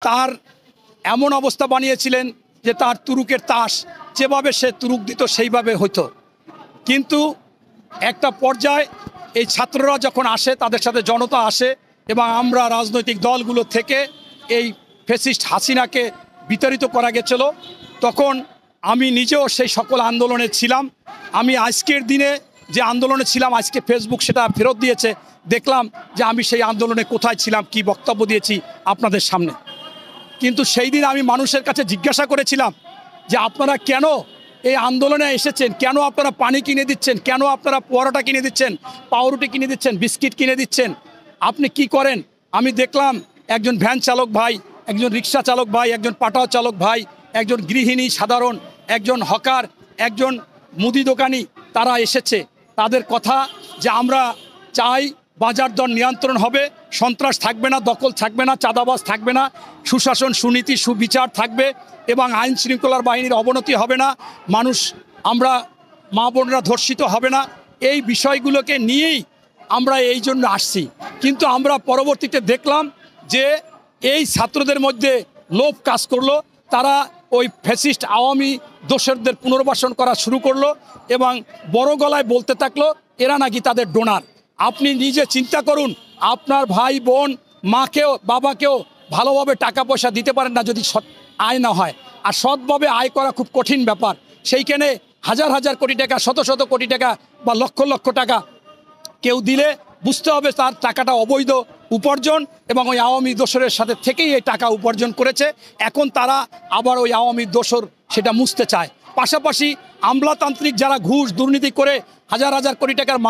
তার এমন অবস্থা বানিয়েছিলেন যে তার তুরুকের তাস যেভাবে সে তুরুক দিত সেইভাবে হতো। কিন্তু একটা পর্যায়ে এই ছাত্ররা যখন আসে, তাদের সাথে জনতা আসে এবং আমরা রাজনৈতিক দলগুলো থেকে এই ফ্যাসিস্ট হাসিনাকে বিতাড়িত করা গেছিল, তখন আমি নিজেও সেই সকল আন্দোলনে ছিলাম। আমি আজকের দিনে যে আন্দোলনে ছিলাম, আজকে ফেসবুক সেটা ফেরত দিয়েছে, দেখলাম যে আমি সেই আন্দোলনে কোথায় ছিলাম, কি বক্তব্য দিয়েছি আপনাদের সামনে। কিন্তু সেই দিন আমি মানুষের কাছে জিজ্ঞাসা করেছিলাম যে আপনারা কেন এই আন্দোলনে এসেছেন, কেন আপনারা পানি কিনে দিচ্ছেন, কেন আপনারা পরোটা কিনে দিচ্ছেন, পাউরুটি কিনে দিচ্ছেন, বিস্কিট কিনে দিচ্ছেন, আপনি কি করেন? আমি দেখলাম একজন ভ্যান চালক ভাই, একজন রিক্সা চালক ভাই, একজন পাটাও চালক ভাই, একজন গৃহিণী সাধারণ, একজন হকার, একজন মুদি দোকানি, তারা এসেছে। তাদের কথা যে আমরা চাই বাজার দর নিয়ন্ত্রণ হবে, সন্ত্রাস থাকবে না, দখল থাকবে না, চাঁদাবাজ থাকবে না, সুশাসন, সুনীতি, সুবিচার থাকবে এবং আইন শৃঙ্খলার বাহিনীর অবনতি হবে না, মানুষ আমরা মা বোনরা ধর্ষিত হবে না। এই বিষয়গুলোকে নিয়েই আমরা এই জন্য আসছি। কিন্তু আমরা পরবর্তীতে দেখলাম যে এই ছাত্রদের মধ্যে লোভ কাজ করলো, তারা ওই ফ্যাসিস্ট আওয়ামী দোসরদের পুনর্বাসন করা শুরু করলো এবং বড় গলায় বলতে থাকলো এরা নাকি তাদের ডোনার। আপনি নিজে চিন্তা করুন, আপনার ভাই বোন মাকেও বাবাকেও ভালোভাবে টাকা পয়সা দিতে পারেন না যদি সৎ আয় না হয়, আর সৎভাবে আয় করা খুব কঠিন ব্যাপার। সেইখানে হাজার হাজার কোটি টাকা, শত শত কোটি টাকা বা লক্ষ লক্ষ টাকা কেউ দিলে বুঝতে হবে তার টাকাটা অবৈধ উপার্জন এবং ওই আওয়ামী দোসরের সাথে থেকেই এই টাকা উপার্জন করেছে। এখন তারা আবার ওই আওয়ামী দোসর সেটা মুছতে চায়। পাশাপাশি আমলাতান্ত্রিক যারা ঘুষ দুর্নীতি করে হাজার হাজার কোটি টাকার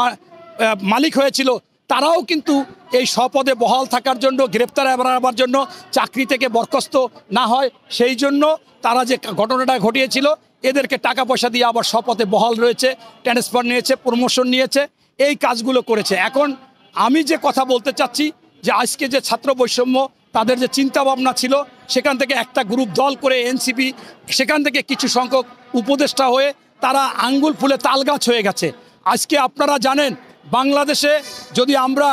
মালিক হয়েছিল, তারাও কিন্তু এই স্বপদে বহাল থাকার জন্য, গ্রেপ্তার এড়াবার জন্য, চাকরি থেকে বরখাস্ত না হয় সেই জন্য তারা যে ঘটনাটা ঘটিয়েছিল, এদেরকে টাকা পয়সা দিয়ে আবার স্বপদে বহাল রয়েছে, ট্রান্সফার নিয়েছে, প্রমোশন নিয়েছে, এই কাজগুলো করেছে। এখন আমি যে কথা বলতে চাচ্ছি যে আজকে যে ছাত্র বৈষম্য, তাদের যে চিন্তা ভাবনা ছিল, সেখান থেকে একটা গ্রুপ দল করে এনসিপি, সেখান থেকে কিছু সংখ্যক উপদেষ্টা হয়ে তারা আঙ্গুল ফুলে তাল গাছ হয়ে গেছে। আজকে আপনারা জানেন বাংলাদেশে যদি আমরা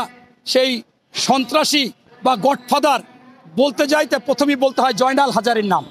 সেই সন্ত্রাসী বা গডফাদার বলতে যাই, তা প্রথমেই বলতে হয় জয়নাল হাজারীর নাম।